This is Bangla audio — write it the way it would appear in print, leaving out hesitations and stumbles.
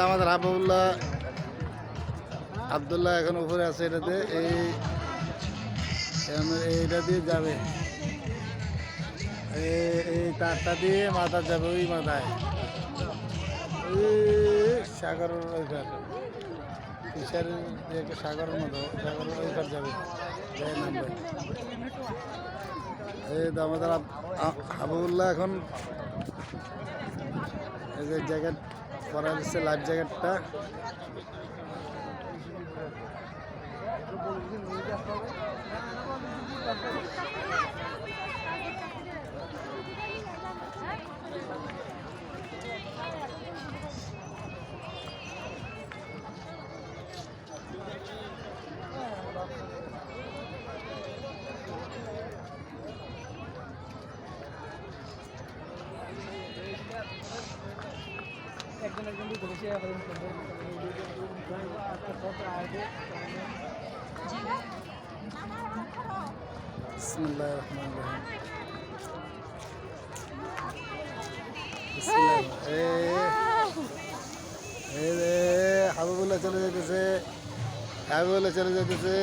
আমাদের হাবিবুল্লাহ আব্দুল্লাহ এখন উপরে আছে, এটাতে এইটা দিয়ে যাবে, এই তারটা দিয়ে মাথা যাবে, ওই মাথায় সাগরের ওইখান ফিশারির একটা সাগরের মতো, সাগরের ওইখান যাবে, নামবে। এই তো আমাদের হাবিবুল্লাহ এখন এই যে জ্যাকেট পরা দিচ্ছে, লাইফ জ্যাকেটটা। বিসমিল্লাহির রহমানির রহিম। হাবিবুল্লাহ চলে যেতেছে, হাবিবুল্লাহ চলে যেতেছে।